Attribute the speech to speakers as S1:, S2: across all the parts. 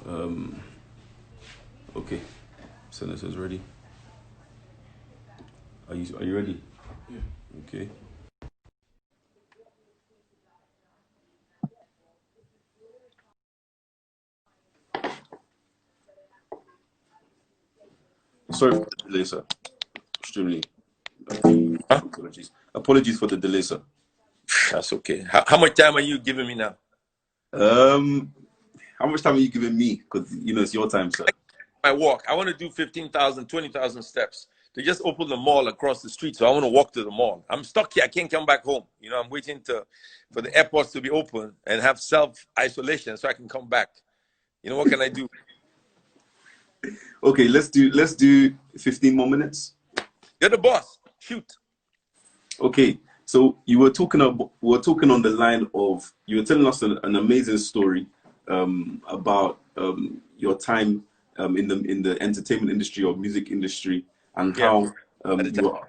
S1: Um, okay. Senators ready? Are you ready?
S2: Yeah.
S1: Okay. Sorry for the delay, sir. Extremely
S2: Huh?
S1: apologies. Apologies for the delay, sir.
S2: That's okay. How much time are you giving me now?
S1: Um, how much time are you giving me? Because it's your time, sir.
S2: My walk. I want to do 15,000, 20,000 steps. They just opened the mall across the street, so I want to walk to the mall. I'm stuck here. I can't come back home. I'm waiting for the airports to be open and have self-isolation so I can come back. What can I do?
S1: Okay, let's do 15 more minutes.
S2: You're the boss. Shoot.
S1: Okay, so we were talking on the line of you were telling us an amazing story about your time in the entertainment industry or music industry and
S2: Yeah.
S1: how
S2: At the time,
S1: you were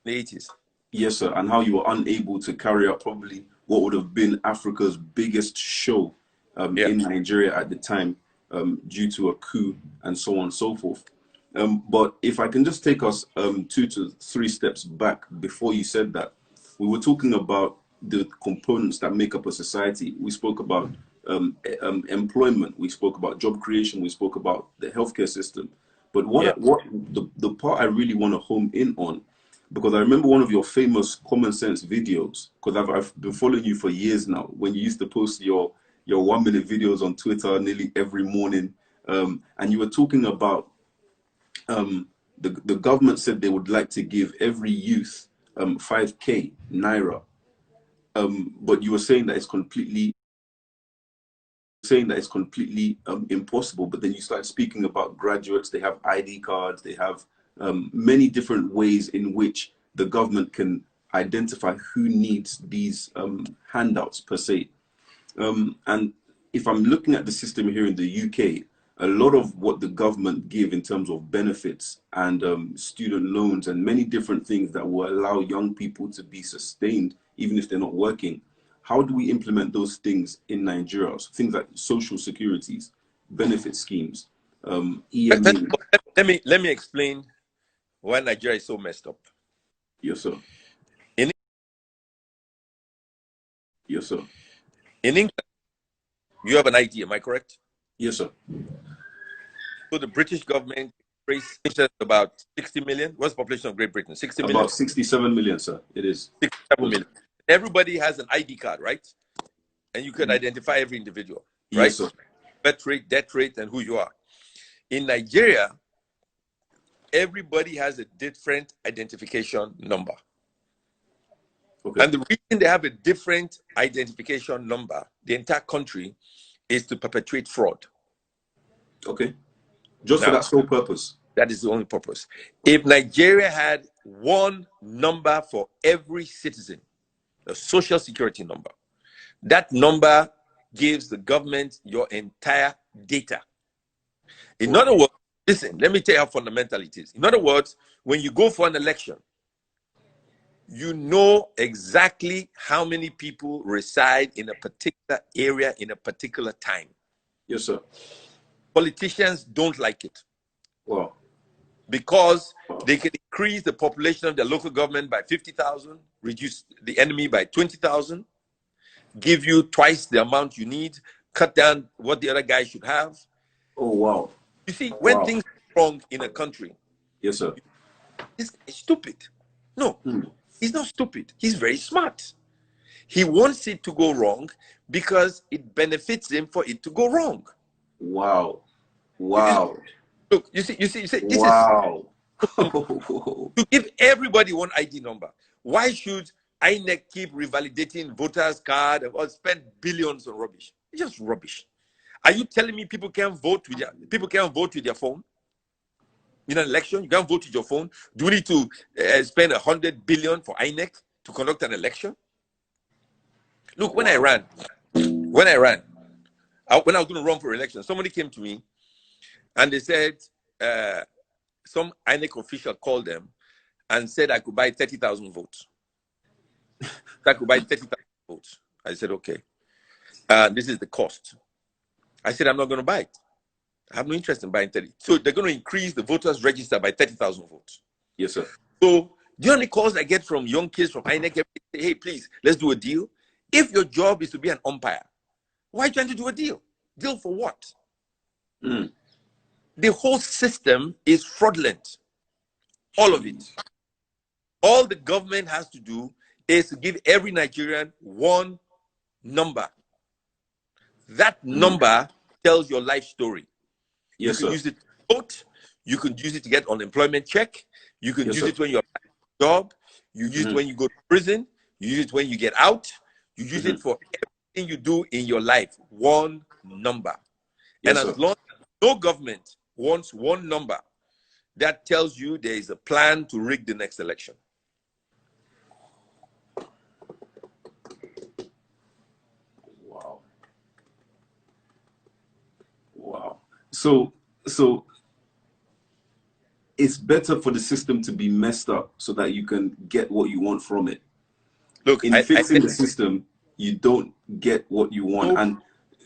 S2: the 80s.
S1: yes sir and how you were unable to carry out probably what would have been Africa's biggest show
S2: Yeah.
S1: in Nigeria at the time due to a coup and so on and so forth. But if I can just take us 2 to 3 steps back before you said that, we were talking about the components that make up a society. We spoke about employment, we spoke about job creation, we spoke about the healthcare system. But
S2: Yeah.
S1: the part I really want to home in on, because I remember one of your famous common sense videos, because I've been following you for years now, when you used to post your 1 minute videos on Twitter nearly every morning, and you were talking about the government said they would like to give every youth 5k naira, but you were saying that it's completely impossible. But then you started speaking about graduates. They have ID cards. They have many different ways in which the government can identify who needs these handouts per se. And if I'm looking at the system here in the UK, a lot of what the government give in terms of benefits and student loans and many different things that will allow young people to be sustained even if they're not working. How do we implement those things in Nigeria? So things like social securities, benefit schemes,
S2: First of
S1: EMA.
S2: all, let me explain why Nigeria is so messed up.
S1: Yes, sir.
S2: In
S1: Yes, sir.
S2: in England, you have an ID. Am I correct?
S1: Yes, sir.
S2: So the British government raised about 60 million. What's the population of Great Britain? 60 million.
S1: About 67 million, sir. It is.
S2: 67 million. Everybody has an ID card, right? And you can identify every individual,
S1: Yes,
S2: right?
S1: sir.
S2: Birth rate, death rate, and who you are. In Nigeria, everybody has a different identification number.
S1: Okay.
S2: And the reason they have a different identification number, the entire country, is to perpetuate fraud.
S1: Okay. Just for
S2: Now,
S1: that sole purpose.
S2: that is the only purpose. If Nigeria had one number for every citizen, a social security number, that number gives the government your entire data. In other words, listen, let me tell you how fundamental it is. In other words, when you go for an election, you know exactly how many people reside in a particular area in a particular time.
S1: Yes, sir.
S2: Politicians don't like it.
S1: Wow.
S2: Because they can increase the population of their local government by 50,000, reduce the enemy by 20,000, give you twice the amount you need, cut down what the other guy should have.
S1: Oh, wow.
S2: You see, when
S1: Wow.
S2: things are wrong in a country,
S1: Yes, sir.
S2: it's stupid. No, he's not stupid. He's very smart. He wants it to go wrong because it benefits him for it to go wrong.
S1: Wow. Wow.
S2: Look, you see, this is
S1: Wow.
S2: to give everybody one ID number. Why should INEC keep revalidating voters' card or spend billions on rubbish? It's just rubbish. Are you telling me people can't vote with their phone? In an election, you can't vote with your phone. Do we need to spend 100 billion for INEC to conduct an election? Look, when I ran, when I was going to run for election, somebody came to me and they said, some INEC official called them and said I could buy 30,000 votes. I could buy 30,000 votes. I said, okay. This is the cost. I said, I'm not going to buy it. I have no interest in buying 30. So they're going to increase the voters register by 30,000 votes.
S1: Yes, sir.
S2: So the only calls I get from young kids from INEC, say, hey, please, let's do a deal. If your job is to be an umpire, why are you trying to do a deal? Deal for what?
S1: Mm.
S2: The whole system is fraudulent. All of it. All the government has to do is to give every Nigerian one number. That number tells your life story.
S1: Yes,
S2: you can use it to vote. You can use it to get unemployment check. You can use it when you're at a job. You use it when you go to prison. You use it when you get out. You use it for everything you do in your life. One number.
S1: Yes,
S2: and as long as no government wants one number, that tells you there is a plan to rig the next election.
S1: Wow. Wow. So it's better for the system to be messed up so that you can get what you want from it.
S2: Look,
S1: in fixing the system, you don't get what you want. And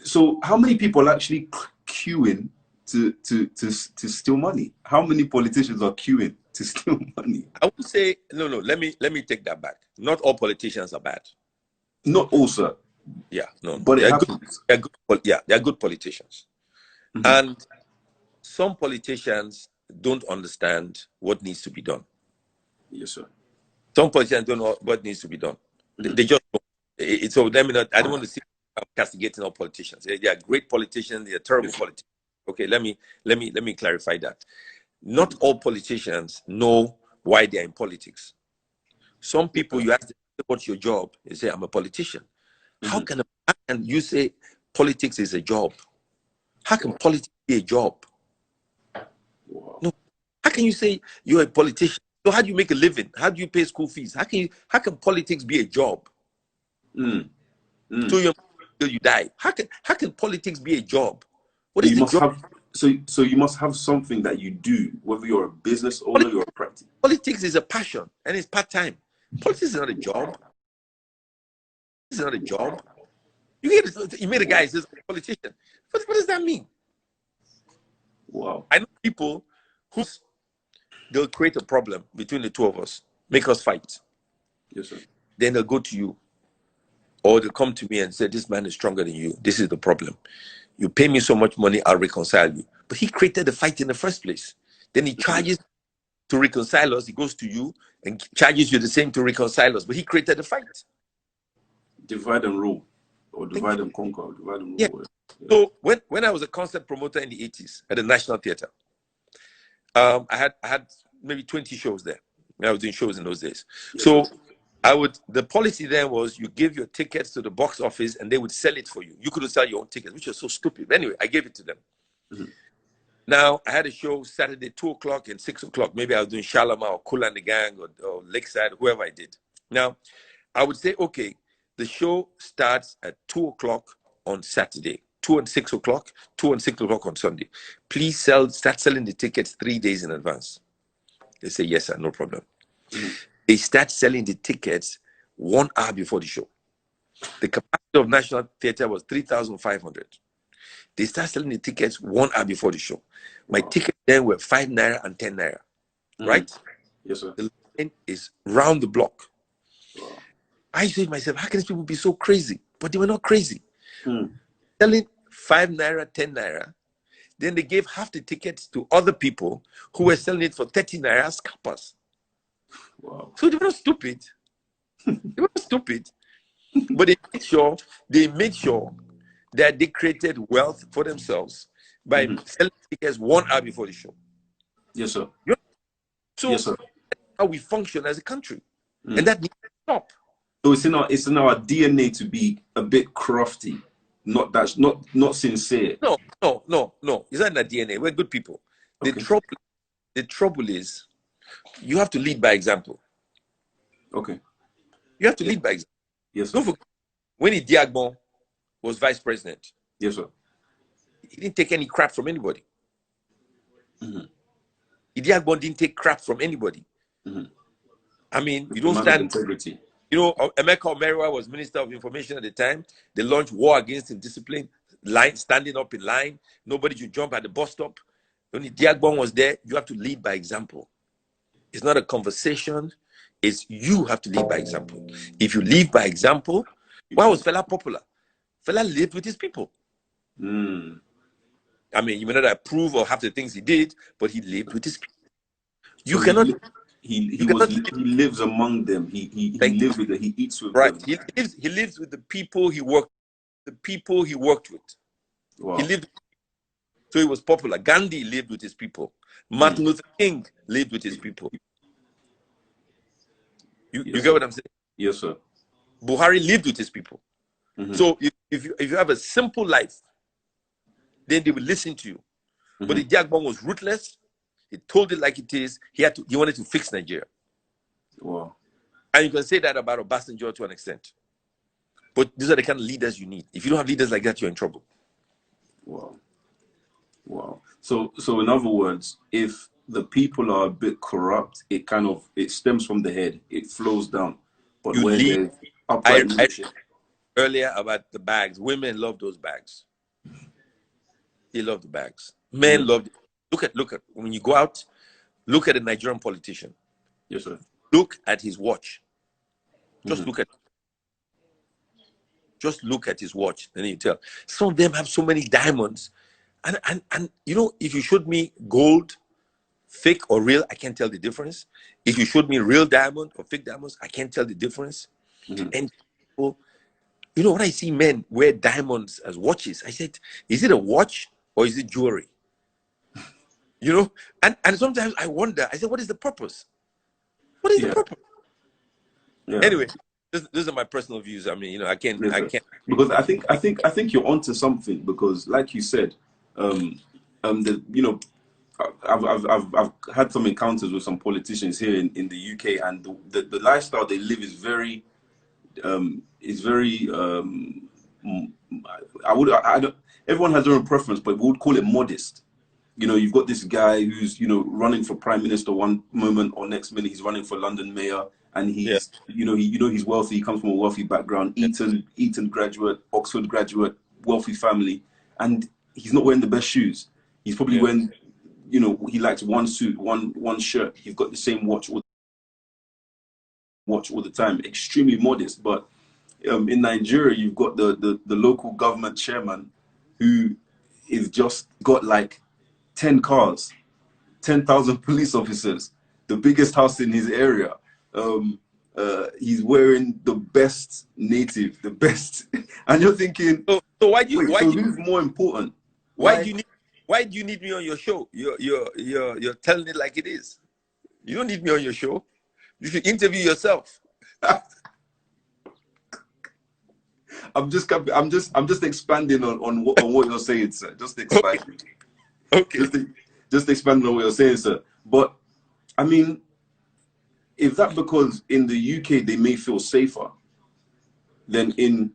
S1: so how many people are actually queuing to steal money? How many politicians are queuing to steal money?
S2: I would say no. Let me take that back. Not all politicians are bad.
S1: Not all, sir.
S2: Yeah, no.
S1: But it happens.
S2: They're good politicians. And some politicians don't understand what needs to be done.
S1: Yes, sir.
S2: Some politicians don't know what needs to be done. They just don't. So let me not. I don't want to see castigating all politicians. They are great politicians. They are terrible politicians. Okay, let me clarify that. Not all politicians know why they are in politics. Some people, you ask them, what's your job? They say, I'm a politician. How can you say politics is a job? How can politics be a job? No. How can you say you're a politician? So how do you make a living? How do you pay school fees? How can politics be a job? So you die. How can politics be a job? What is the job?
S1: So you must have something that you do, whether you're a business owner, you're a practice.
S2: Politics is a passion and it's part-time. Politics is not a job. It's not a job. You meet a guy who says politician. What does that mean?
S1: Wow.
S2: I know people who they'll create a problem between the two of us, make us fight.
S1: Yes, sir.
S2: Then they'll go to you, or they'll come to me and say, this man is stronger than you. This is the problem. You pay me so much money, I'll reconcile you. But he created the fight in the first place. Then he charges to reconcile us. He goes to you and charges you the same to reconcile us. But he created the fight.
S1: Divide and rule, or divide and conquer, divide and rule.
S2: Yeah. So when I was a concert promoter in the 80s at the National Theatre, I had maybe 20 shows there. I was doing shows in those days. So the policy then was you give your tickets to the box office and they would sell it for you. You couldn't sell your own tickets, which was so stupid. Anyway, I gave it to them. Now, I had a show Saturday, 2 o'clock and 6 o'clock. Maybe I was doing Shalama or Kool and the Gang or Lakeside, whoever I did. Now, I would say, okay, the show starts at 2 o'clock on Saturday, 2 and 6 o'clock, 2 and 6 o'clock on Sunday. Please start selling the tickets 3 days in advance. They say, yes, sir, no problem. They start selling the tickets 1 hour before the show. The capacity of National Theatre was 3,500. They start selling the tickets 1 hour before the show. My tickets then were 5 naira and 10 naira, right?
S1: Yes, sir.
S2: The line is round the block. I said to myself, how can these people be so crazy? But they were not crazy. Selling 5 naira, 10 naira. Then they gave half the tickets to other people who were selling it for 30 naira, scalpers.
S1: Wow.
S2: So they were not stupid. They were not stupid. But they made sure that they created wealth for themselves by selling tickets 1 hour before the show.
S1: Yes, sir.
S2: So
S1: yes, sir.
S2: That's how we function as a country. And that needs to stop.
S1: So it's in our DNA to be a bit crafty, not sincere.
S2: No. It's not in our DNA. We're good people.
S1: Okay.
S2: The trouble is, you have to lead by example.
S1: Okay.
S2: You have to lead by example.
S1: Yes, sir.
S2: Don't forget, when Idiagbon was vice president,
S1: yes, sir,
S2: he didn't take any crap from anybody. Idiagbon didn't take crap from anybody. I mean, you don't stand
S1: integrity.
S2: You know, Emeka Omeriwa was Minister of Information at the time. They launched war against indiscipline. standing up in line. Nobody should jump at the bus stop. Only Diagbon was there. You have to lead by example. It's not a conversation. It's you have to lead by example. If you lead by example, why was Fela popular? Fela lived with his people. I mean, you may not approve or have the things he did, but he lived with his people. You
S1: so
S2: cannot.
S1: He lives among them. He lives with them. He eats with them.
S2: He lives with the people he worked. The people he worked with.
S1: Wow.
S2: He lived. So he was popular. Gandhi lived with his people. Martin Luther King lived with his people. You get what I'm saying?
S1: Yes, sir.
S2: Buhari lived with his people. So if you have a simple life, then they will listen to you. But the Diagbon was ruthless. He told it like it is. He wanted to fix Nigeria.
S1: Wow.
S2: And you can say that about Obasanjo to an extent. But these are the kind of leaders you need. If you don't have leaders like that, you're in trouble.
S1: Wow. Wow. So in other words, if the people are a bit corrupt, it stems from the head. It flows down. But
S2: You
S1: where
S2: lead.
S1: there's upright leadership.
S2: Earlier about the bags. Women love those bags. They love the bags. Men love it. Look at when you go out, look at a Nigerian politician.
S1: Yes, sir.
S2: Look at his watch. Just look at his watch, and you tell. Some of them have so many diamonds. And you know, if you showed me gold, fake or real, I can't tell the difference. If you showed me real diamond or fake diamonds, I can't tell the difference. And people, you know, when I see men wear diamonds as watches, I said, is it a watch or is it jewelry? You know, and sometimes I wonder, I said, what is the purpose? What is the purpose?
S1: Yeah.
S2: Anyway, these are my personal views. I mean, you know, I can't
S1: because I think you're onto something, because like you said, you know, I've had some encounters with some politicians here in the UK, and the lifestyle they live is very I don't, everyone has their own preference, but we would call it modest. You know, you've got this guy who's, you know, running for prime minister one moment, or next minute he's running for London mayor, and he's he's wealthy. He comes from a wealthy background, Eton graduate, Oxford graduate, wealthy family, and he's not wearing the best shoes. He's probably wearing, you know, he likes one suit, one shirt. He's got the same watch all the time. Extremely modest. But in Nigeria, you've got the local government chairman who is just got like 10 cars, 10,000 police officers, the biggest house in his area. He's wearing the best native, the best. And you're thinking,
S2: so
S1: who's more important?
S2: Why do you need me on your show? You're telling it like it is. You don't need me on your show. You should interview yourself.
S1: I'm just expanding on what you're saying, sir. Just expanding.
S2: Okay.
S1: Just expanding on what you're saying, sir. But I mean, is that because in the UK they may feel safer than in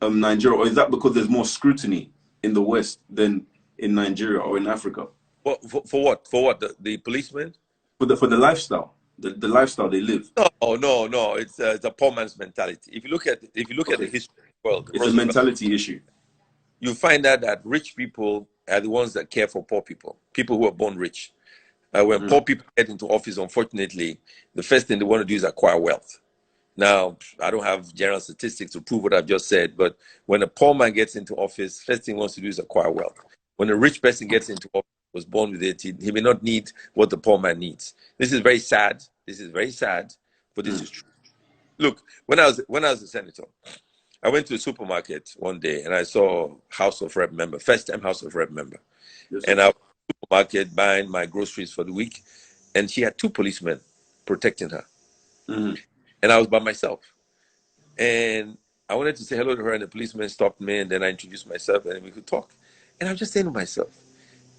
S1: Nigeria, or is that because there's more scrutiny in the West than in Nigeria or in Africa?
S2: For what? For what? The policemen?
S1: For the lifestyle, the lifestyle they live.
S2: No. It's a poor man's mentality. If you look at the history of the world,
S1: it's a mentality issue.
S2: You find out that rich people are the ones that care for poor people who are born rich. When poor people get into office, unfortunately, the first thing they want to do is acquire wealth. Now, I don't have general statistics to prove what I've just said, but when a poor man gets into office, first thing he wants to do is acquire wealth. When a rich person gets into office, was born with it, he may not need what the poor man needs. This is very sad. But this is true. Look, when I was a senator, I went to a supermarket one day and I saw House of Rep member, first time House of Rep member.
S1: Yes,
S2: and I was in the supermarket buying my groceries for the week, and she had two policemen protecting her. And I was by myself. And I wanted to say hello to her, and the policeman stopped me, and then I introduced myself, and we could talk. And I was just saying to myself,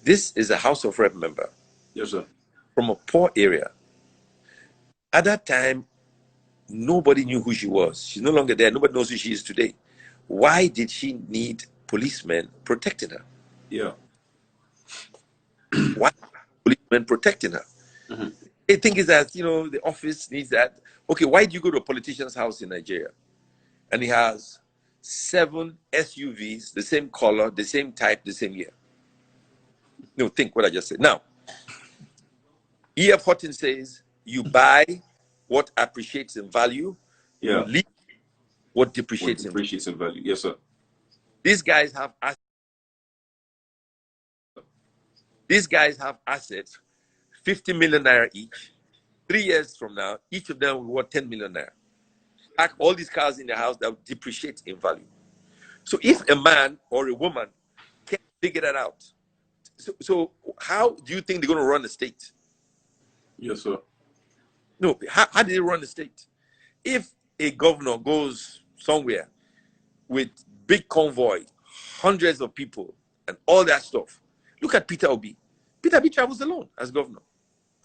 S2: this is a House of Rep member.
S1: Yes, sir.
S2: From a poor area. At that time, nobody knew who she was. She's no longer there. Nobody knows who she is today. Why did she need policemen protecting her?
S1: Yeah.
S2: Why policemen protecting her? They think it's that, you know, the office needs that. Okay, why do you go to a politician's house in Nigeria and he has 7 SUVs, the same color, the same type, the same year. No, think what I just said. Now, E.F. Hutton says you buy what appreciates in value, you
S1: Yeah.
S2: leave what
S1: What
S2: depreciates in value.
S1: depreciates in value? Yes, sir.
S2: These guys have assets, 50 million naira each. 3 years from now, each of them will be worth 10 million naira. Pack all these cars in the house that will depreciate in value. So if a man or a woman can't figure that out, so how do you think they're going to run the state?
S1: Yes, sir.
S2: No, how do they run the state? If a governor goes somewhere with big convoy, hundreds of people, and all that stuff, look at Peter Obi. Peter Obi travels alone as governor.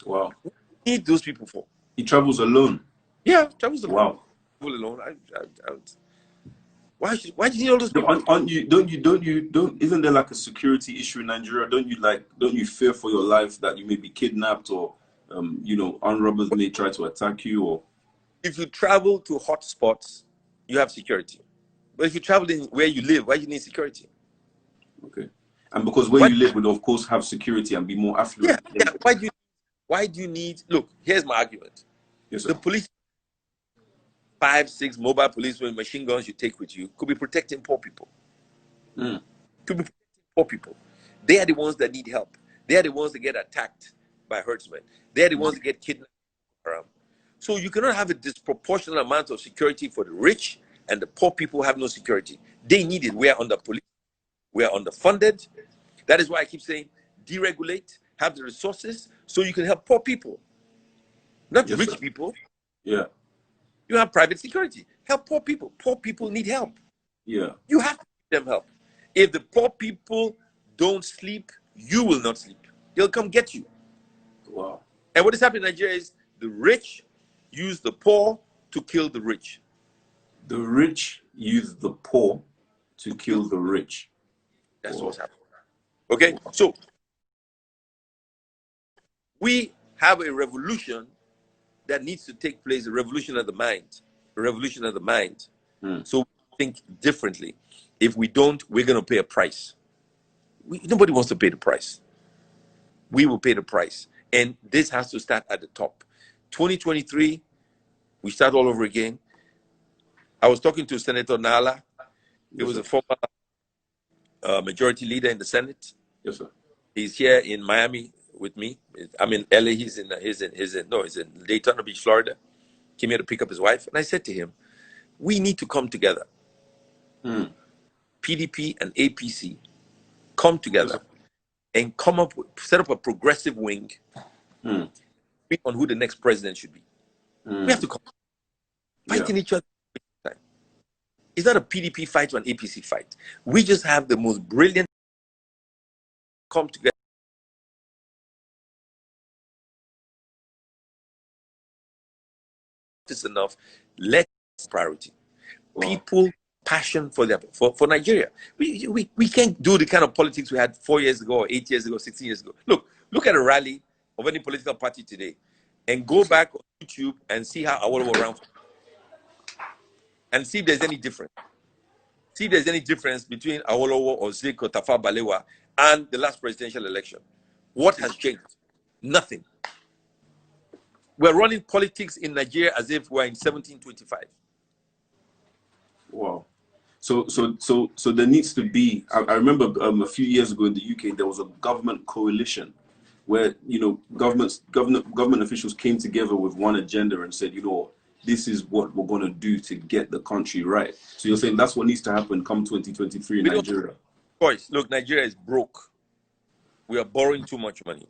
S1: Wow.
S2: What do you need those people for?
S1: He travels alone.
S2: Yeah, travels alone.
S1: Wow.
S2: Travel alone. Why do you need all those people?
S1: Isn't there like a security issue in Nigeria? Don't you fear for your life that you may be kidnapped or, armed robbers may try to attack you or?
S2: If you travel to hot spots, you have security. But if you travel in where you live, why do you need security?
S1: Okay. And because where you live would of course have security and be more affluent.
S2: Yeah. Why do you need, look, here's my argument.
S1: Yes, sir.
S2: The police, 5, 6 mobile police with machine guns you take with you could be protecting poor people.
S1: Mm.
S2: Could be protecting poor people. They are the ones that need help. They are the ones that get attacked by herdsmen. They are the ones that get kidnapped. So you cannot have a disproportionate amount of security for the rich and the poor people have no security. They need it. We are under police. We are underfunded. That is why I keep saying deregulate, have the resources so you can help poor people. Not
S1: Yes,
S2: rich
S1: sir.
S2: people.
S1: Yeah.
S2: You have private security. Help poor people. Poor people need help.
S1: Yeah.
S2: You have to give them help. If the poor people don't sleep, you will not sleep. They'll come get you.
S1: Wow.
S2: And what is happening in Nigeria is the rich use the poor to kill the rich.
S1: The rich use the poor to kill the rich.
S2: That's
S1: Wow.
S2: what's happening. Okay? So we have a revolution that needs to take place, a revolution of the mind. A revolution of the mind. So we think differently. If we don't, we're going to pay a price. Nobody wants to pay the price. We will pay the price. And this has to start at the top. 2023, we start all over again. I was talking to Senator Nala. He was a former majority leader in the Senate.
S1: Yes, sir.
S2: He's here in Miami with me. I'm in LA. He's in Daytona Beach, Florida. Came here to pick up his wife. And I said to him, we need to come together. PDP and APC come together and set up a progressive wing on who the next president should be. We have to come fighting each other. It's not a PDP fight or an APC fight. We just have the most brilliant come together. It's enough. Let's priority. Wow. People passion for Nigeria. We can't do the kind of politics we had 4 years ago, or 8 years ago, 16 years ago. Look at a rally of any political party today, and go back on YouTube and see how Awolowo ran, and see if there's any difference. See if there's any difference between Awolowo or Zik or Tafawa Balewa and the last presidential election. What has changed? Nothing. We're running politics in Nigeria as if we're in 1725.
S1: Wow. So there needs to be. I remember a few years ago in the UK there was a government coalition where government officials came together with one agenda and said, this is what we're going to do to get the country right. So you're saying that's what needs to happen come 2023 in Nigeria? Of
S2: course. Look, Nigeria is broke. We are borrowing too much money.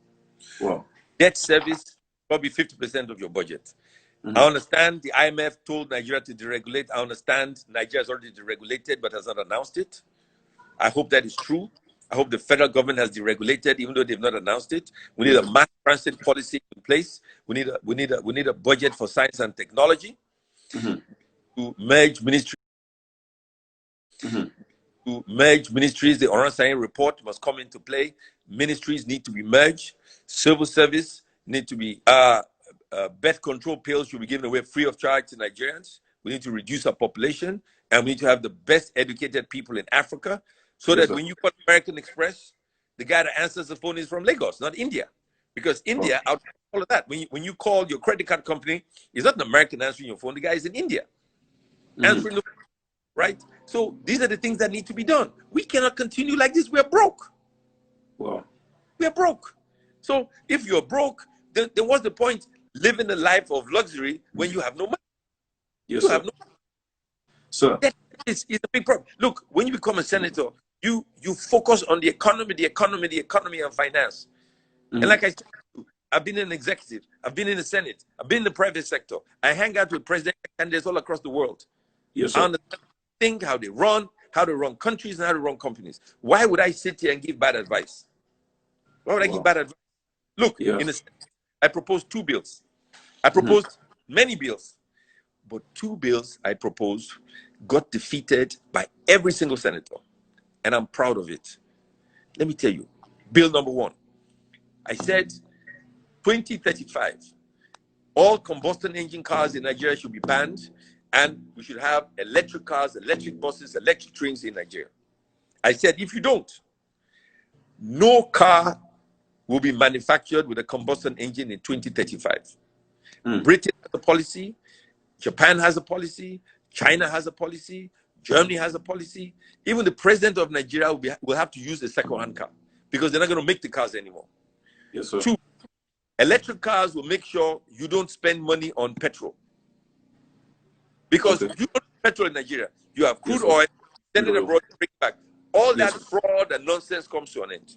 S1: Wow.
S2: Debt service, probably 50% of your budget. I understand the IMF told Nigeria to deregulate. I understand Nigeria has already deregulated but has not announced it. I hope that is true. I hope the federal government has deregulated even though they've not announced it. We need a mass transit policy in place. We need a budget for science and technology to merge ministries. To merge ministries, the Oran Science report must come into play. Ministries need to be merged. Civil service need to be birth control pills should be given away free of charge to Nigerians. We need to reduce our population and we need to have the best educated people in Africa, so
S1: Yes,
S2: that
S1: sir.
S2: when you call American Express, the guy that answers the phone is from Lagos, not India. Because India, out of all of that, when you call your credit card company, it's not an American answering your phone. The guy is in India answering the phone, right? So these are the things that need to be done. We cannot continue like this. We're broke.
S1: Wow.
S2: We're broke. So if you're broke, then what's the point living a life of luxury when you have no money?
S1: Yes,
S2: You
S1: sir.
S2: have no.
S1: Sir.
S2: That is a big problem. Look, when you become a senator, you focus on the economy, and finance. And like I said, I've been an executive, I've been in the Senate, I've been in the private sector. I hang out with presidential candidates all across the world.
S1: Yes, sir.
S2: I understand how they run countries, and how to run companies. Why would I sit here and give bad advice? Why would I give bad advice? Look, in the Senate, I proposed 2 bills. I proposed many bills, but 2 bills I proposed got defeated by every single senator. And I'm proud of it. Let me tell you, bill number 1, I said 2035, all combustion engine cars in Nigeria should be banned, and we should have electric cars, electric buses, electric trains in Nigeria. I said, if you don't, no car will be manufactured with a combustion engine in 2035. Britain has a policy, Japan has a policy, China has a policy, Germany has a policy. Even the president of Nigeria will have to use a second-hand car because they're not going to make the cars anymore.
S1: Yes, sir.
S2: 2, electric cars will make sure you don't spend money on petrol. Because you don't have petrol in Nigeria. You have crude oil, send it abroad, bring it back. All that fraud and nonsense comes to an end.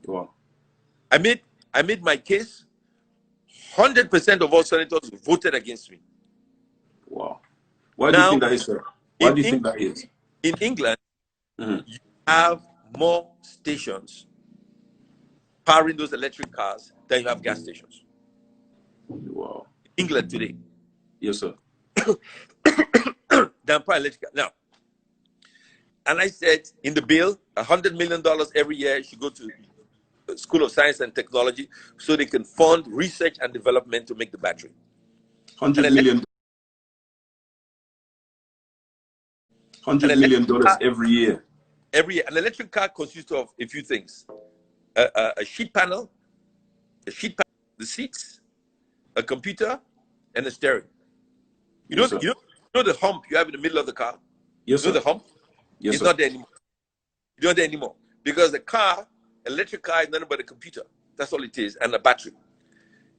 S1: Wow.
S2: I made my case. 100% of all senators voted against me.
S1: Wow. Why do you think that is, sir? Why do you think that is?
S2: In England, you have more stations powering those electric cars than you have gas stations.
S1: Wow.
S2: England today.
S1: Yes, sir.
S2: Than power electric. Now, and I said in the bill, $100 million every year should go to the School of Science and Technology so they can fund research and development to make the battery.
S1: $100 million. $100 million every year.
S2: Every year. An electric car consists of a few things: a sheet panel, the seats, a computer, and a steering. You know the hump you have in the middle of the car?
S1: Yes,
S2: you know
S1: sir.
S2: the hump?
S1: Yes,
S2: it's
S1: sir.
S2: not there anymore. It's not there anymore. Because the car, electric car, is nothing but a computer. That's all it is, and a battery.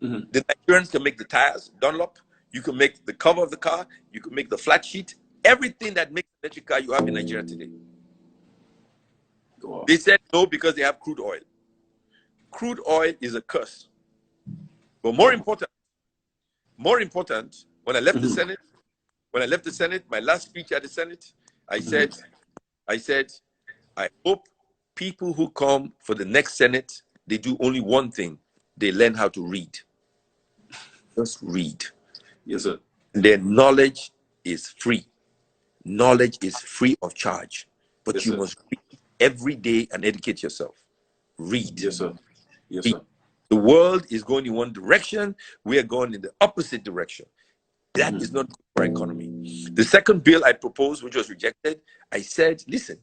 S2: The Nigerians can make the tires, Dunlop. You can make the cover of the car. You can make the flat sheet. Everything that makes an electric car you have in Nigeria today.
S1: Wow.
S2: They said no because they have crude oil. Crude oil is a curse. But more important, when I left the Senate, my last speech at the Senate, I said, I hope people who come for the next Senate, they do only one thing. They learn how to read. Just read.
S1: Yes, sir.
S2: Their knowledge is free. Knowledge is free of charge. But
S1: Yes,
S2: you
S1: sir.
S2: must read every day and educate yourself. Read.
S1: Yes, sir. Yes,
S2: Read.
S1: sir.
S2: The world is going in one direction. We are going in the opposite direction. That is not good for our economy. The second bill I proposed, which was rejected, I said, listen,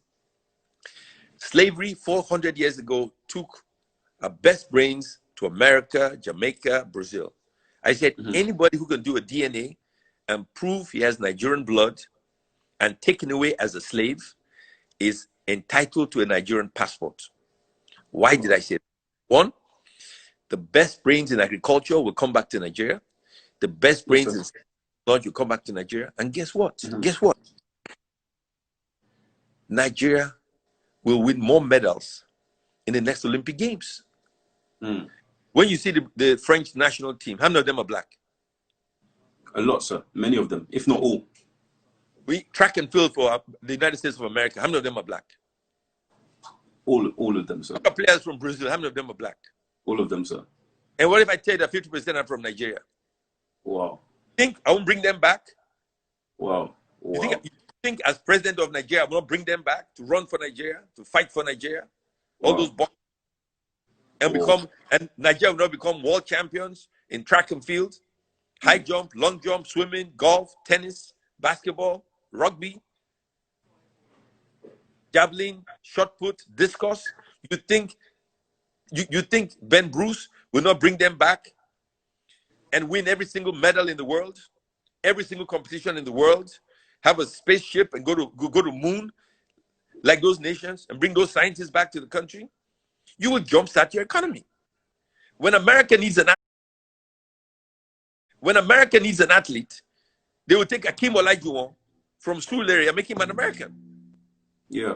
S2: slavery 400 years ago took our best brains to America, Jamaica, Brazil. I said, anybody who can do a DNA and prove he has Nigerian blood and taken away as a slave is entitled to a Nigerian passport. Why did I say that? 1, the best brains in agriculture will come back to Nigeria. The best brains in technology will come back to Nigeria. And guess what? Guess what? Nigeria will win more medals in the next Olympic Games. When you see the French national team, how many of them are black?
S1: A lot, sir. Many of them, if not all.
S2: We track and field for the United States of America. How many of them are black?
S1: All of them, sir.
S2: Players from Brazil, how many of them are black?
S1: All of them, sir.
S2: And what if I tell you that 50% are from Nigeria?
S1: Wow.
S2: Think I won't bring them back?
S1: Wow. Wow.
S2: You think as president of Nigeria, I will not bring them back to run for Nigeria, to fight for Nigeria? All those boys and Nigeria will not become world champions in track and field, high jump, long jump, swimming, golf, tennis, basketball, rugby, javelin, shot put, discus. You think Ben Bruce will not bring them back and win every single medal in the world, every single competition in the world, have a spaceship and go to moon like those nations and bring those scientists back to the country? You will jumpstart your economy. When America needs an athlete, they will take Akim Olajuwon from Surulere and make him an American.
S1: Yeah.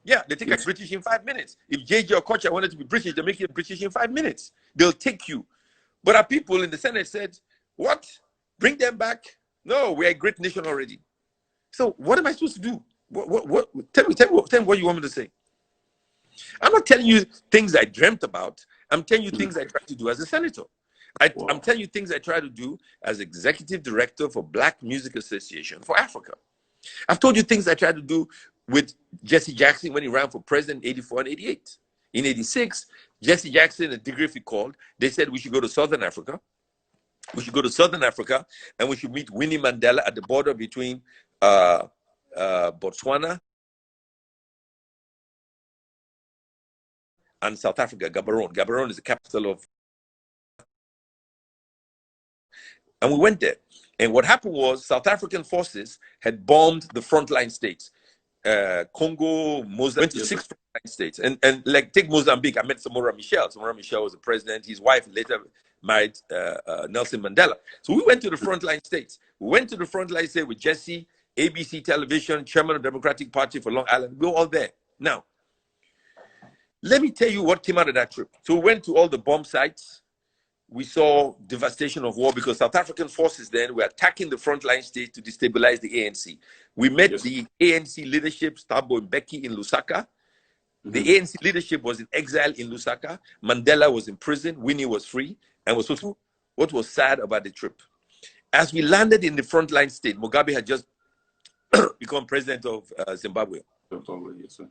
S2: Yeah, they take a British in 5 minutes. If JJ Okocha wanted to be British, they make him British in 5 minutes. They'll take you. But our people in the Senate said, what? Bring them back? No, we're a great nation already. So what am I supposed to do? What? Tell me what you want me to say. I'm not telling you things I dreamt about. I'm telling you things I tried to do as a senator. I'm telling you things I try to do as executive director for Black Music Association for Africa. I've told you things I tried to do with Jesse Jackson when he ran for president in 84 and 88. In 86, Jesse Jackson and Digriffy called. They said we should go to Southern Africa. We should go to Southern Africa and we should meet Winnie Mandela at the border between Botswana and South Africa, Gaborone. Gaborone is the capital of... And we went there. And what happened was South African forces had bombed the frontline states. Congo, Mozambique, went to 6 frontline states. And like, take Mozambique, I met Samora Michel. Samora Michel was the president. His wife later married Nelson Mandela. So we went to the frontline states. We went to the frontline state with Jesse, ABC Television, chairman of the Democratic Party for Long Island. We were all there. Now, let me tell you what came out of that trip. So we went to all the bomb sites. We saw devastation of war because South African forces then were attacking the frontline states to destabilize the ANC. We met the ANC leadership, Thabo Mbeki, in Lusaka. The ANC leadership was in exile in Lusaka. Mandela was in prison. Winnie was free. And what was sad about the trip? As we landed in the frontline state, Mugabe had just become president of Zimbabwe.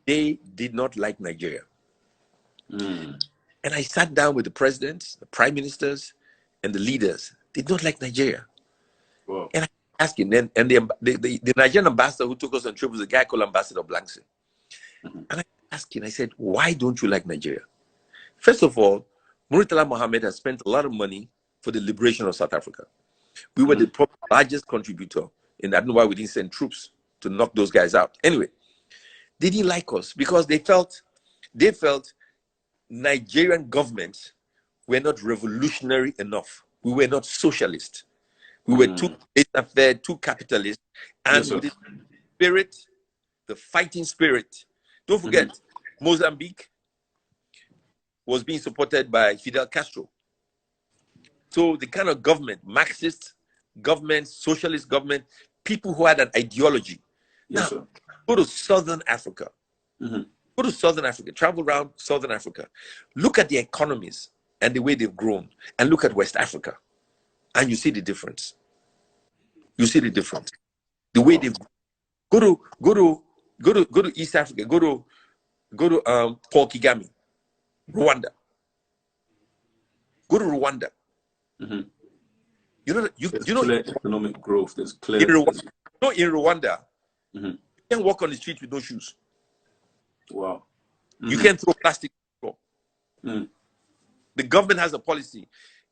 S2: They did not like Nigeria. And I sat down with the presidents, the prime ministers, and the leaders. They did not like Nigeria. Wow. And I asked him, and the Nigerian ambassador who took us on trip was a guy called Ambassador Blankson. And I asked him, I said, why don't you like Nigeria? First of all, Muritala Mohammed has spent a lot of money for the liberation of South Africa. We were the largest contributor, and I don't know why we didn't send troops to knock those guys out. Anyway, they didn't like us because they felt Nigerian governments were not revolutionary enough. We were not socialist. We were too laissez-faire, too capitalist, and with the spirit, the fighting spirit. Don't forget, Mozambique was being supported by Fidel Castro. So the kind of government, Marxist government, socialist government, people who had an ideology. Now, go to Southern Africa. Go to Southern Africa, travel around Southern Africa. Look at the economies and the way they've grown, and look at West Africa, and you see the difference. You see the difference. The way they've go to East Africa. Go to Paul Kagame, Rwanda. Go to Rwanda. You know
S1: clear economic growth. There's clear.
S2: In Rwanda, you can walk on the street with no shoes.
S1: Wow.
S2: You can't throw plastic. The government has a policy.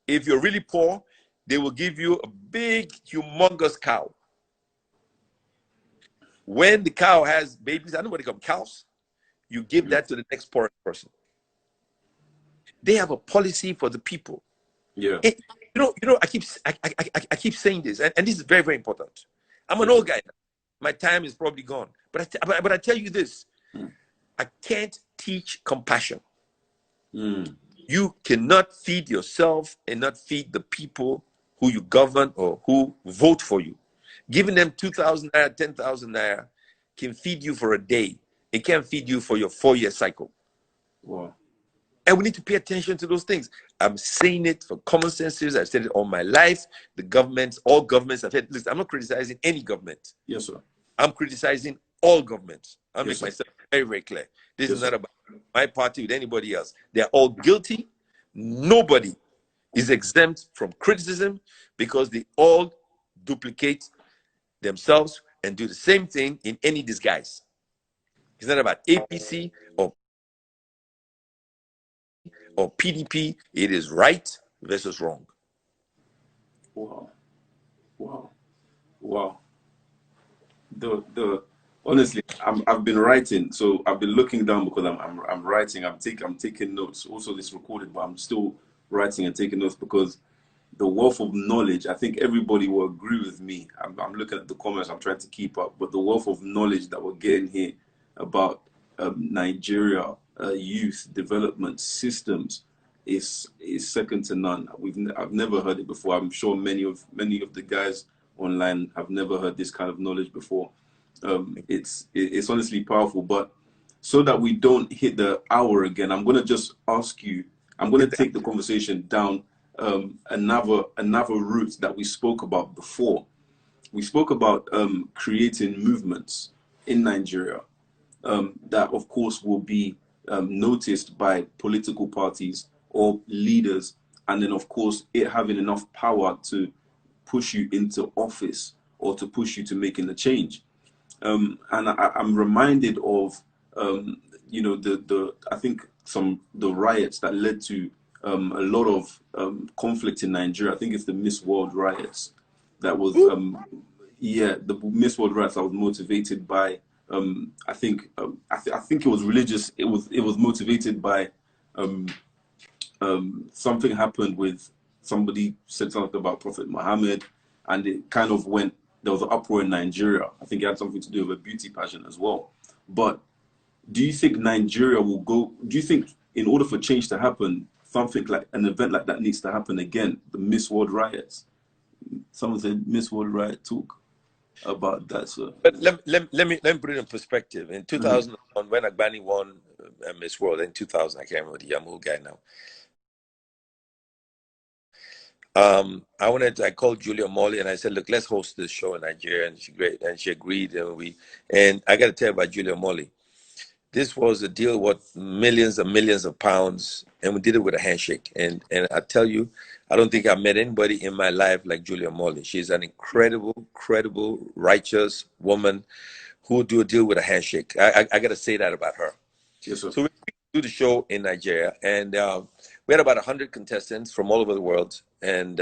S2: If you're really poor, they will give you a big, humongous cow. When the cow has babies, I don't know what they call cows, you give that to the next poorest person. They have a policy for the people.
S1: Yeah.
S2: And, I keep saying this, and this is very, very important. I'm an old guy now. My time is probably gone. But I tell you this. I can't teach compassion. You cannot feed yourself and not feed the people who you govern or who vote for you. Giving them 2,000 naira, 10,000 naira can feed you for a day. It can't feed you for your 4-year cycle.
S1: Wow.
S2: And we need to pay attention to those things. I'm saying it for common sense. I've said it all my life. The governments, all governments have said, listen, I'm not criticizing any government.
S1: Yes, sir.
S2: I'm criticizing all governments. I'll make
S1: Yes,
S2: myself very, very clear. This
S1: Yes,
S2: is not about my party with anybody else. They're all guilty. Nobody is exempt from criticism because they all duplicate themselves and do the same thing in any disguise. It's not about APC or PDP. It is right versus wrong.
S1: Wow. Honestly, I've been writing, so I've been looking down because I'm writing. I'm taking notes. Also, this recorded, but I'm still writing and taking notes because the wealth of knowledge. I think everybody will agree with me. I'm looking at the comments. I'm trying to keep up, but the wealth of knowledge that we're getting here about Nigeria youth development systems is second to none. I've never heard it before. I'm sure many of the guys online have never heard this kind of knowledge before. It's honestly powerful. But so that we don't hit the hour again, I'm gonna just ask you. I'm gonna take the conversation down another route that we spoke about before. We spoke about creating movements in Nigeria that, of course, will be noticed by political parties or leaders, and then, of course, it having enough power to push you into office or to push you to making a change. And I'm reminded of I think the riots that led to a lot of conflict in Nigeria. I think it's the Miss World riots that was the Miss World riots that was motivated by I think it was religious. It was motivated by something happened with somebody said something about Prophet Muhammad, and it kind of went. There was an uproar in Nigeria. I think it had something to do with a beauty pageant as well. But do you think Nigeria will go? Do you think in order for change to happen, something like an event like that needs to happen again? The Miss World riots. Someone said Miss World riot talk about that. So,
S2: but let me put it in perspective. In 2001, when Agbani won Miss World in 2000, I can't remember the young old guy now. I called Julia Molly and I said, look, let's host this show in Nigeria. And she agreed. And I got to tell you about Julia Molly. This was a deal worth millions and millions of pounds. And we did it with a handshake. And I tell you, I don't think I've met anybody in my life like Julia Molly. She's an incredible, credible, righteous woman who will do a deal with a handshake. I got to say that about her.
S1: yes, sir.
S2: So we do the show in Nigeria. And we had about 100 contestants from all over the world. And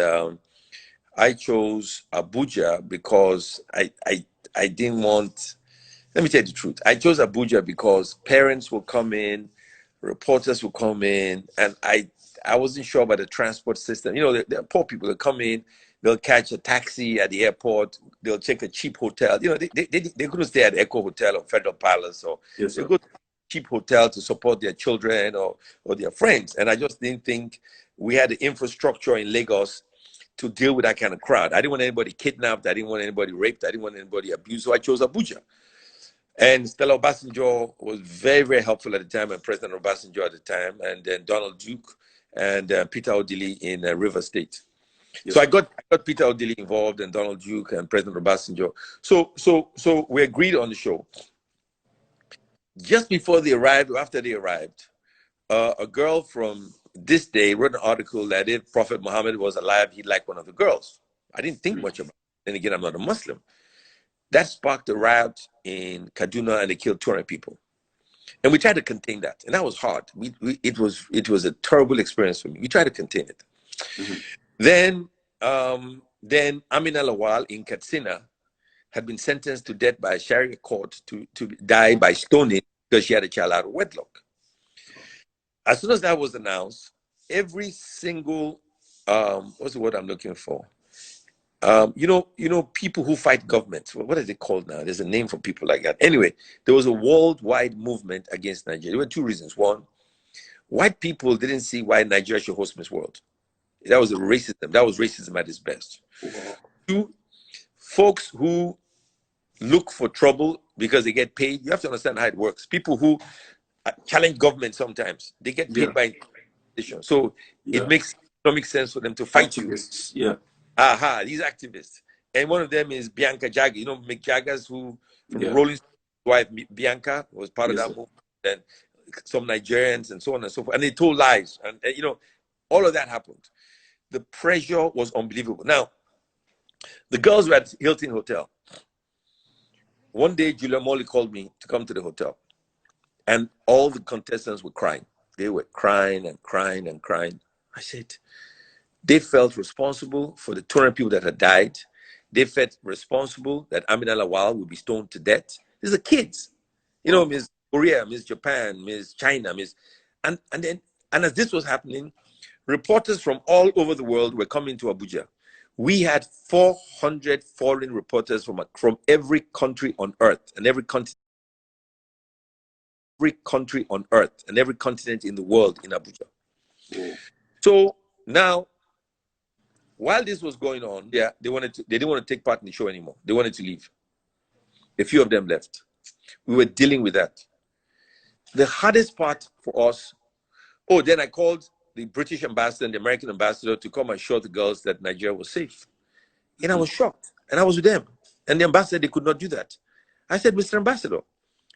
S2: I chose Abuja because I didn't want, let me tell you the truth. I chose Abuja because parents will come in, reporters will come in, and I wasn't sure about the transport system. You know, the poor people will come in, they'll catch a taxi at the airport, they'll take a cheap hotel. You know, they couldn't stay at Echo Hotel or Federal Palace, or
S1: Yes,
S2: they
S1: sir.
S2: go to a cheap hotel to support their children or their friends. And I just didn't think we had the infrastructure in Lagos to deal with that kind of crowd. I didn't want anybody kidnapped. I didn't want anybody raped. I didn't want anybody abused. So I chose Abuja. And Stella Obasanjo was very, very helpful at the time, and President Obasanjo at the time, and then Donald Duke and Peter Odili in River State.
S1: Yes,
S2: So
S1: sir.
S2: I got Peter Odili involved, and Donald Duke and President Obasanjo. So we agreed on the show. Just before they arrived, or after they arrived, a girl from this day wrote an article that if Prophet Muhammad was alive, he'd like one of the girls. I didn't think much about it. Then again, I'm not a Muslim. That sparked a riot in Kaduna, and they killed 200 people. And we tried to contain that, and that was hard. It was a terrible experience for me. We tried to contain it. Then Amina Lawal in Katsina had been sentenced to death by a Sharia court to die by stoning because she had a child out of wedlock. As soon as that was announced, every single what's the word I'm looking for? People who fight government. What is it called now? There's a name for people like that. Anyway, there was a worldwide movement against Nigeria. There were two reasons. One, white people didn't see why Nigeria should host Miss World. That was racism. That was racism at its best. Two, folks who look for trouble because they get paid. You have to understand how it works. People who challenge government sometimes, they get paid by institution. So it makes economic sense for them to fight
S1: Activists.
S2: you. These activists. And one of them is Bianca Jagger. You know, Mick Jagger's from Rolling Stones' wife, Bianca, was part of that movement. And some Nigerians and so on and so forth. And they told lies. And all of that happened. The pressure was unbelievable. Now, the girls were at Hilton Hotel. One day, Julia Molly called me to come to the hotel, and all the contestants were crying. They were crying and crying and crying. I said, they felt responsible for the 200 people that had died. They felt responsible that Amina Lawal would be stoned to death. These are kids. You know, Miss Korea, Miss Japan, Miss China, and as this was happening, reporters from all over the world were coming to Abuja. We had 400 foreign reporters from every country on earth and every country on earth and every continent in the world in Abuja.
S1: Yeah.
S2: So now, while this was going on, they didn't want to take part in the show anymore. They wanted to leave. A few of them left. We were dealing with that. The hardest part for us, then I called the British ambassador and the American ambassador to come and show the girls that Nigeria was safe. And I was shocked. And I was with them. And the ambassador, they could not do that. I said, Mr. Ambassador,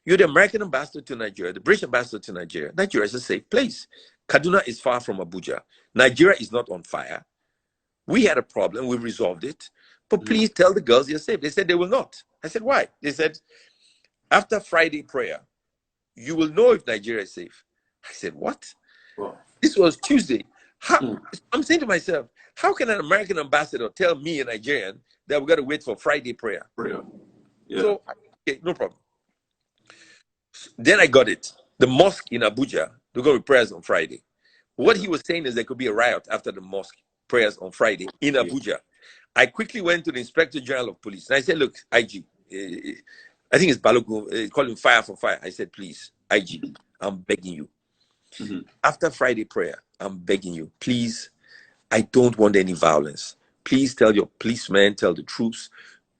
S2: you're the American ambassador to Nigeria, the British ambassador to Nigeria. Nigeria is a safe place. Kaduna is far from Abuja. Nigeria is not on fire. We had a problem. We resolved it. But please tell the girls you're safe. They said they will not. I said, why? They said, after Friday prayer, you will know if Nigeria is safe. I said, what?
S1: Wow.
S2: This was Tuesday. I'm saying to myself, how can an American ambassador tell me, a Nigerian, that we got to wait for Friday prayer?
S1: Yeah.
S2: So, okay, no problem. Then I got it. The mosque in Abuja, they're going to be prayers on Friday. What he was saying is there could be a riot after the mosque prayers on Friday in Abuja. I quickly went to the Inspector General of Police and I said, look, IG, I think it's Balogun, call him fire for fire. I said, please, IG, I'm begging you. After Friday prayer, I'm begging you, please, I don't want any violence. Please tell your policemen, tell the troops,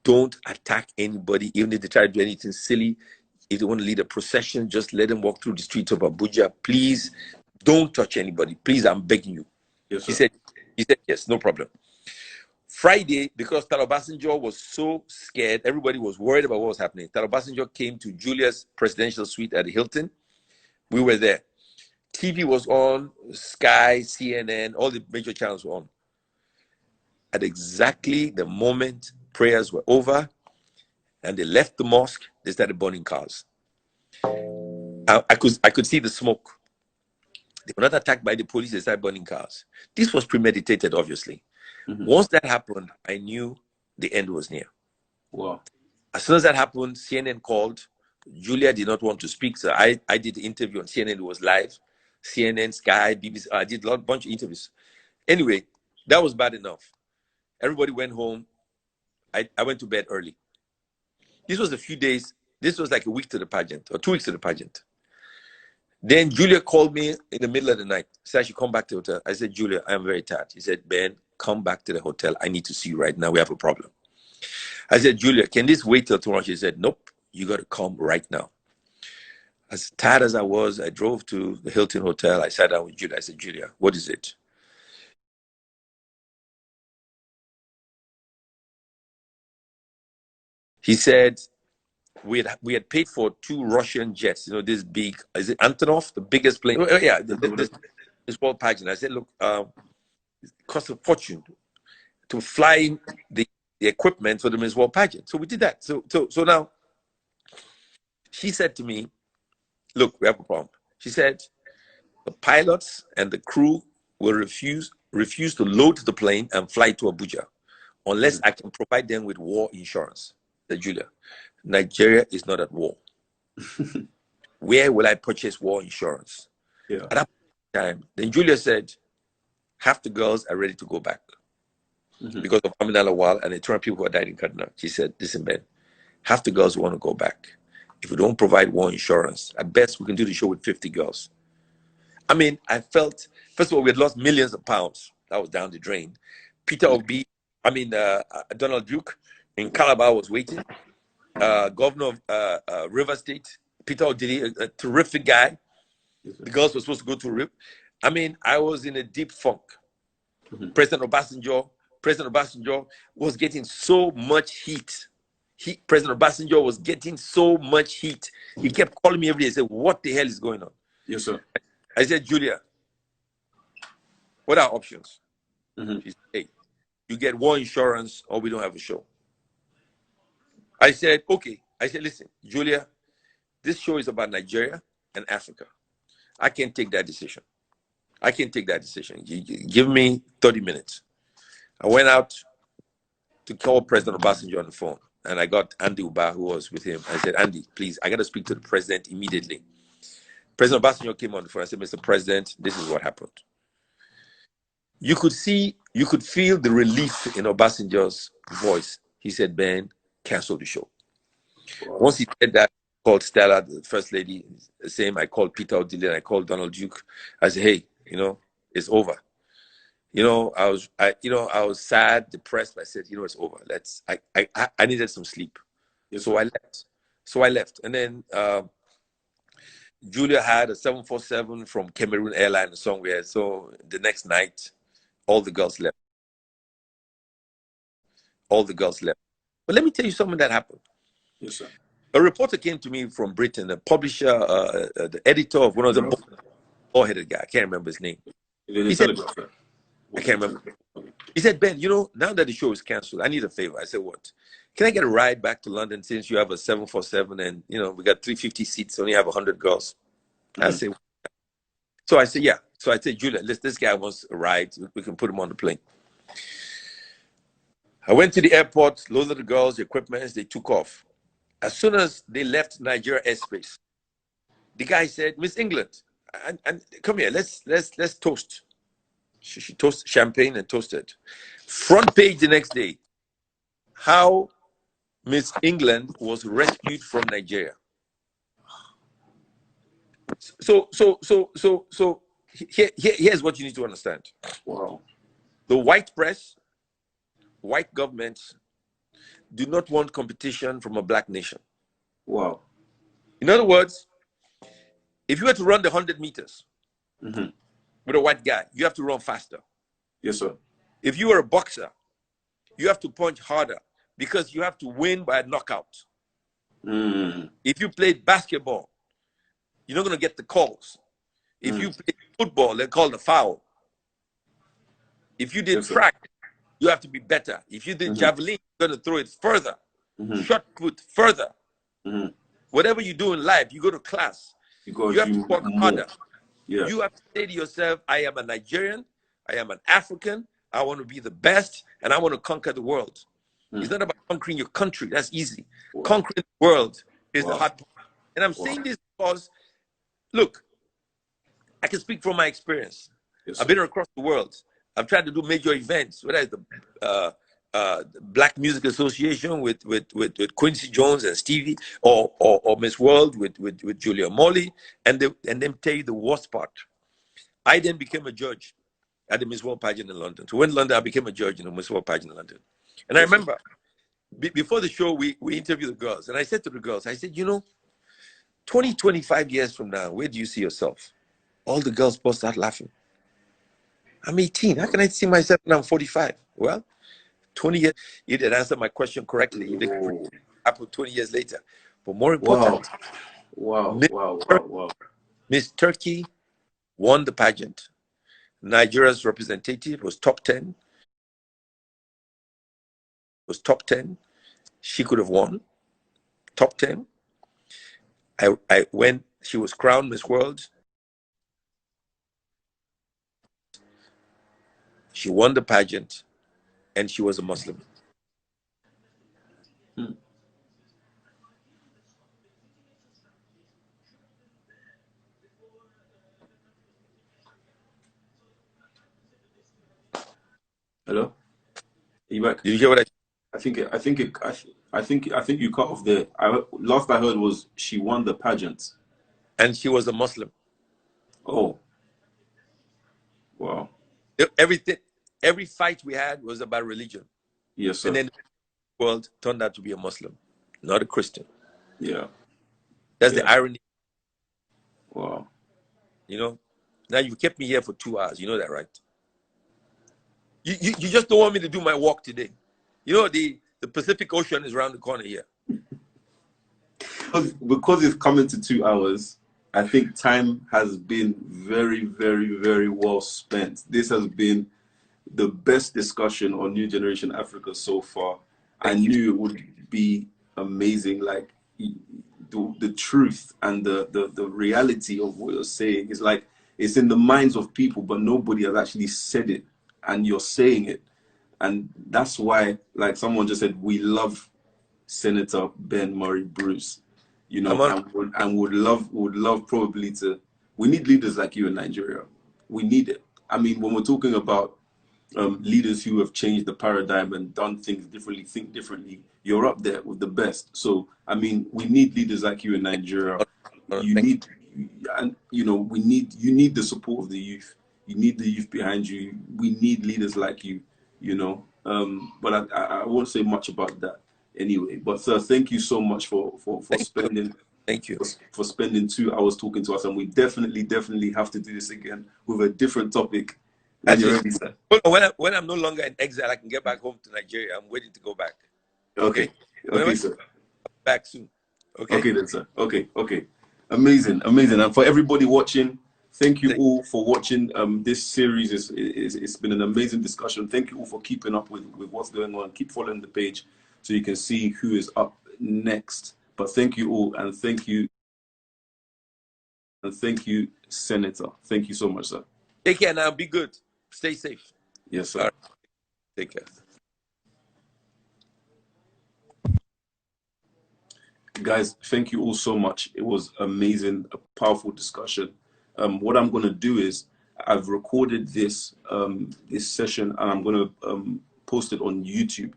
S2: don't attack anybody, even if they try to do anything silly. If they want to lead a procession, just let them walk through the streets of Abuja. Please don't touch anybody. Please, I'm begging you.
S1: Yes,
S2: he said, yes, no problem. Friday, because Talobasanjo was so scared, everybody was worried about what was happening. Talobasanjo came to Julia's presidential suite at the Hilton. We were there. TV was on, Sky, CNN, all the major channels were on. At exactly the moment prayers were over and they left the mosque, they started burning cars. I could see the smoke. They were not attacked by the police, they started burning cars. This was premeditated, obviously. Once that happened, I knew the end was near.
S1: Wow.
S2: As soon as that happened, CNN called. Julia did not want to speak, so I did the interview on CNN. It was live. CNN, Sky, BBC. I did a bunch of interviews. Anyway, that was bad enough. Everybody went home. I went to bed early. This was a few days. This was like a week to the pageant, or 2 weeks to the pageant. Then Julia called me in the middle of the night. Said I should come back to the hotel. I said, Julia, I'm very tired. She said, Ben, come back to the hotel. I need to see you right now. We have a problem. I said, Julia, can this wait till tomorrow? She said, nope, you got to come right now. As tired as I was, I drove to the Hilton Hotel. I sat down with Julia. I said, Julia, what is it? He said, we had paid for 2 Russian jets, this big, is it Antonov, the biggest plane? Oh, yeah, this world pageant. I said, look, it costs a fortune to fly the equipment for the Miss World pageant. So we did that. So now, she said to me, look, we have a problem. She said, the pilots and the crew will refuse to load the plane and fly to Abuja unless I can provide them with war insurance. I said, Julia, Nigeria is not at war. Where will I purchase war insurance?
S1: Yeah.
S2: At that time, then Julia said, half the girls are ready to go back because of Amina Lawal and the 200 people who died in Kaduna. She said, listen, Ben, half the girls want to go back. If we don't provide war insurance, at best we can do the show with 50 girls. I mean, I felt, first of all, we had lost millions of pounds. That was down the drain. Donald Duke in Calabar was waiting. Governor of River State, Peter Odili, a terrific guy. The girls were supposed to go to RIP. I mean, I was in a deep funk. President Obasanjo was getting so much heat. President Obasanjo was getting so much heat. He kept calling me every day and said, what the hell is going on?
S1: Yes, sir.
S2: I said, Julia, what are options? She said, hey, you get war insurance or we don't have a show. I said, okay, I said, listen, Julia, this show is about Nigeria and Africa. I can't take that decision. I can't take that decision. You give me 30 minutes. I went out to call President Obasanjo on the phone, and I got Andy Uba, who was with him. I said, Andy, please, I got to speak to the president immediately. President Obasanjo came on the phone. I said, Mr. President, this is what happened. You could feel the relief in Obasanjo's voice. He said, Ben, cancel the show. Wow. Once he said that, I called Stella, the first lady, the same. I called Peter Odile, I called Donald Duke. I said, hey, it's over. I was sad, depressed, but I said, it's over. I needed some sleep. Yes, so I left. And then Julia had a 747 from Cameroon Airlines somewhere. So the next night, all the girls left. But let me tell you something that happened.
S1: Yes, sir.
S2: A reporter came to me from Britain, a publisher, the editor of one of the bald-headed guy. I can't remember his name. He said, I can't remember. He said, Ben, now that the show is canceled, I need a favor. I said, what? Can I get a ride back to London since you have a 747 and, we got 350 seats, only have 100 girls? Mm-hmm. I said, so I said, yeah. So I said, Julia, this guy wants a ride. We can put him on the plane. I went to the airport, loaded the girls, the equipment, they took off. As soon as they left Nigeria airspace, the guy said, Miss England, and come here, let's toast. She toasted champagne and toasted. Front page the next day, how Miss England was rescued from Nigeria. So here's what you need to understand.
S1: Wow.
S2: The white press, white governments do not want competition from a black nation.
S1: Wow.
S2: In other words, if you were to run the 100 meters
S1: mm-hmm.
S2: with a white guy, you have to run faster.
S1: Yes, sir.
S2: If you are a boxer, you have to punch harder because you have to win by a knockout.
S1: Mm.
S2: If you played basketball, you're not going to get the calls. If you play football, they call the foul. If you did track, you have to be better. If you did javelin, you're going to throw it further. Shot put further. Whatever you do in life, you go to class. You have to work harder.
S1: Yeah.
S2: You have to say to yourself, I am a Nigerian, I am an African, I want to be the best, and I want to conquer the world. It's not about conquering your country. That's easy. Wow. Conquering the world is the hard part. And I'm saying this because, look, I can speak from my experience. Yes, I've been across the world. I've tried to do major events, whether it's the Black Music Association with Quincy Jones and Stevie, or Miss World with Julia Molly, and then tell you the worst part. I then became a judge at the Miss World pageant in London. So when London, I became a judge in the Miss World pageant in London. And I remember before the show, we interviewed the girls, and I said to the girls, I said, 20, 25 years from now, where do you see yourself? All the girls burst out laughing. I'm 18. How can I see myself when I'm 45? Well, 20 years, you didn't answer my question correctly. You didn't happen 20 years later. But more important,
S1: wow.
S2: Miss Turkey won the pageant. Nigeria's representative was top 10. She could have won. Top 10. When she was crowned Miss World, she won the pageant, and she was a Muslim.
S1: Hello? Are you back?
S2: Did you hear what
S1: I think you cut off there. Last I heard was she won the pageant.
S2: And she was a Muslim.
S1: Oh. Wow.
S2: Every fight we had was about religion.
S1: Yes, sir.
S2: And then the world turned out to be a Muslim, not a Christian.
S1: Yeah.
S2: That's the irony.
S1: Wow.
S2: Now you kept me here for 2 hours. You know that, right? You just don't want me to do my walk today. The Pacific Ocean is around the corner here.
S1: Because it's coming to 2 hours, I think time has been very, very, very well spent. This has been the best discussion on New Generation Africa so far. I knew it would be amazing. Like, the truth and the reality of what you're saying is like it's in the minds of people, but nobody has actually said it, and you're saying it. And that's why, like someone just said, we love Senator Ben Murray Bruce, you know, and would love probably to. We need leaders like you in Nigeria. We need it. I mean, when we're talking about leaders who have changed the paradigm and done things differently, think differently, you're up there with the best. So, I mean, we need leaders like you in Nigeria. You need, and you know, you need the support of the youth. You need the youth behind you. We need leaders like you, you know. But I won't say much about that anyway. But sir, thank you so much for spending.
S2: Thank you.
S1: For spending 2 hours talking to us, and we definitely have to do this again with a different topic when you're ready, sir.
S2: When I'm no longer in exile, I can get back home to Nigeria. I'm waiting to go back.
S1: Okay, okay, sir.
S2: Back soon. Okay.
S1: Okay then, sir. Okay. Amazing. And for everybody watching, thank you all for watching. This series it's been an amazing discussion. Thank you all for keeping up with what's going on. Keep following the page so you can see who is up next. But thank you all, and thank you, Senator. Thank you so much, sir.
S2: Take care now. Be good. Stay safe.
S1: Yes, sir.
S2: All right. Take care.
S1: Guys, thank you all so much. It was amazing, a powerful discussion. What I'm going to do is I've recorded this this session, and I'm going to post it on YouTube.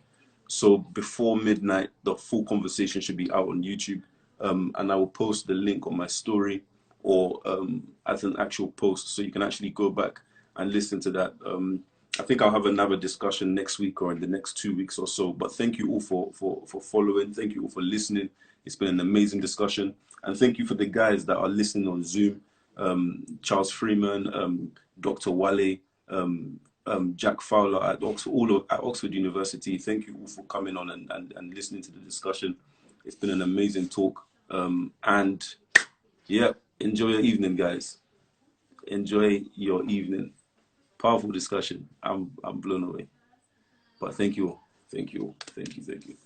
S1: So before midnight, the full conversation should be out on YouTube, and I will post the link on my story or as an actual post, so you can actually go back and listen to that. I think I'll have another discussion next week or in the next 2 weeks or so. But thank you all for following. Thank you all for listening. It's been an amazing discussion. And thank you for the guys that are listening on Zoom. Charles Freeman, Dr. Wale, Jack Fowler at Oxford University. Thank you all for coming on and listening to the discussion. It's been an amazing talk. And yeah, enjoy your evening, guys. Enjoy your evening. Powerful discussion. I'm blown away. But thank you all. Thank you all. Thank you.